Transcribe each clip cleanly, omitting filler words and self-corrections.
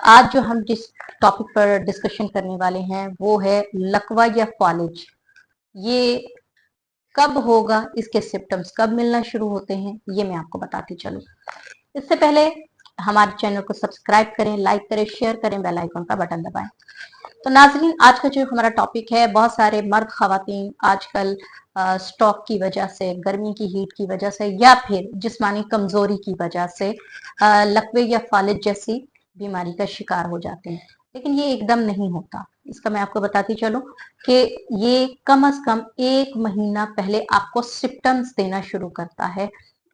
आज जो हम जिस टॉपिक पर डिस्कशन करने वाले हैं वो है लकवा या फालिज। ये कब होगा, इसके सिम्टम्स कब मिलना शुरू होते हैं, ये मैं आपको बताती चलूं। इससे पहले हमारे चैनल को सब्सक्राइब करें, लाइक करें, शेयर करें, बेल आइकन का बटन दबाएं। तो नाज़रीन, आज का जो हमारा टॉपिक है, बहुत सारे मर्द खवातीन आजकल स्टॉक की वजह से, गर्मी की हीट की वजह से या फिर जिस्मानी कमजोरी की वजह से लकवे या फालिज जैसी बीमारी का शिकार हो जाते हैं। लेकिन ये एकदम नहीं होता। इसका मैं आपको बताती चलूं कि ये कम से कम 1 महीना पहले आपको सिम्टम्स देना शुरू करता है।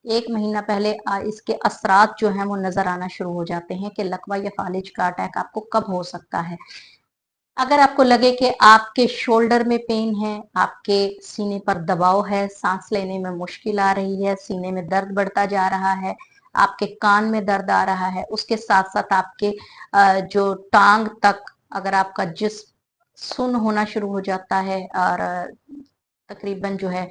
1 महीना पहले इसके असरात जो हैं वो नजर आना शुरू हो जाते हैं कि लकवा या फालिज का अटैक आपको कब हो सकता है। अगर आपको लगे कि आपके शोल्डर में पेन है, आपके सीने पर दबाव है, सांस लेने में मुश्किल आ रही है, सीने में दर्द बढ़ता जा रहा है, आपके कान में दर्द आ रहा है, उसके साथ साथ आपके जो टांग तक अगर आपका जिस्म सुन्न होना शुरू हो जाता है और तकरीबन जो है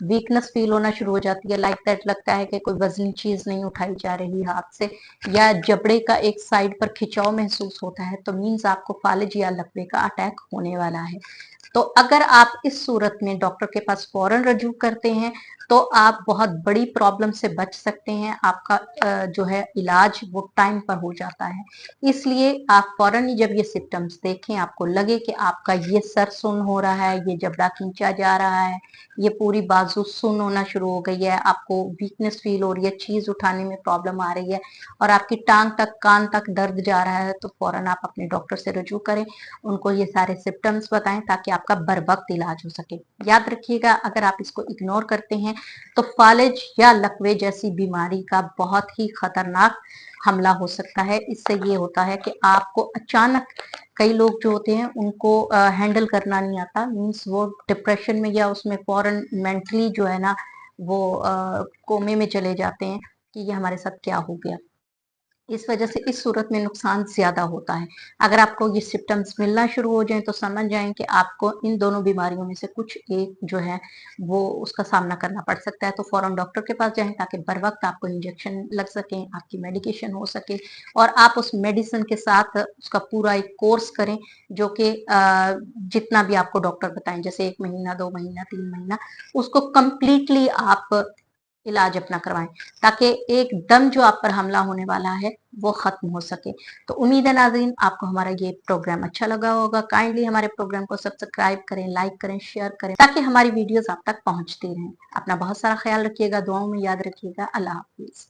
वीकनेस फील होना शुरू हो जाती है, लाइक दैट लगता है कि कोई वजनी चीज नहीं उठाई जा रही हाथ से, या जबड़े का एक साइड पर खिंचाव महसूस होता है, तो मीन्स आपको फालिज या लकवे का अटैक होने वाला है। तो अगर आप इस सूरत में डॉक्टर के पास फौरन रजू करते हैं तो आप बहुत बड़ी प्रॉब्लम से बच सकते हैं। आपका जो है इलाज वो टाइम पर हो जाता है। इसलिए आप फौरन ही जब ये सिम्टम्स देखें, आपको लगे कि आपका ये सर सुन्न हो रहा है, ये जबड़ा खींचा जा रहा है, ये पूरी बाजू सुन्न होना शुरू हो गई है, आपको वीकनेस फील हो रही है, चीज उठाने में प्रॉब्लम आ रही है और आपकी टांग तक, कान तक दर्द जा रहा है, तो फौरन आप अपने डॉक्टर से रजू करें, उनको ये सारे सिम्टम्स बताएं ताकि आपका बर वक्त इलाज हो सके। याद रखिएगा, अगर आप इसको इग्नोर करते हैं तो फालिज या लकवे जैसी बीमारी का बहुत ही खतरनाक हमला हो सकता है। इससे ये होता है कि आपको अचानक, कई लोग जो होते हैं उनको हैंडल करना नहीं आता, मीन्स वो डिप्रेशन में या उसमें फौरन मेंटली जो है ना वो कोमे में चले जाते हैं कि ये हमारे साथ क्या हो गया। इस वजह से इस सूरत में नुकसान ज्यादा होता है। अगर आपको ये सिम्टम्स मिलना शुरू हो जाएं तो समझ जाएं कि आपको इन दोनों बीमारियों में से कुछ एक जो है वो उसका सामना करना पड़ सकता है। तो फौरन डॉक्टर के पास जाएं ताकि बर वक्त आपको इंजेक्शन लग सके, आपकी मेडिकेशन हो सके और आप उस मेडिसिन के साथ उसका पूरा एक कोर्स करें, जो कि जितना भी आपको डॉक्टर बताएं, जैसे 1 महीना, 2 महीना, 3 महीना, उसको कंप्लीटली आप इलाज अपना करवाएं ताकि एकदम जो आप पर हमला होने वाला है वो खत्म हो सके। तो उम्मीद है नाज़रीन आपको हमारा ये प्रोग्राम अच्छा लगा होगा। काइंडली हमारे प्रोग्राम को सब्सक्राइब करें, लाइक करें, शेयर करें ताकि हमारी वीडियोस आप तक पहुंचती रहें। अपना बहुत सारा ख्याल रखिएगा, दुआओं में याद रखिएगा। अल्लाह हाफिज।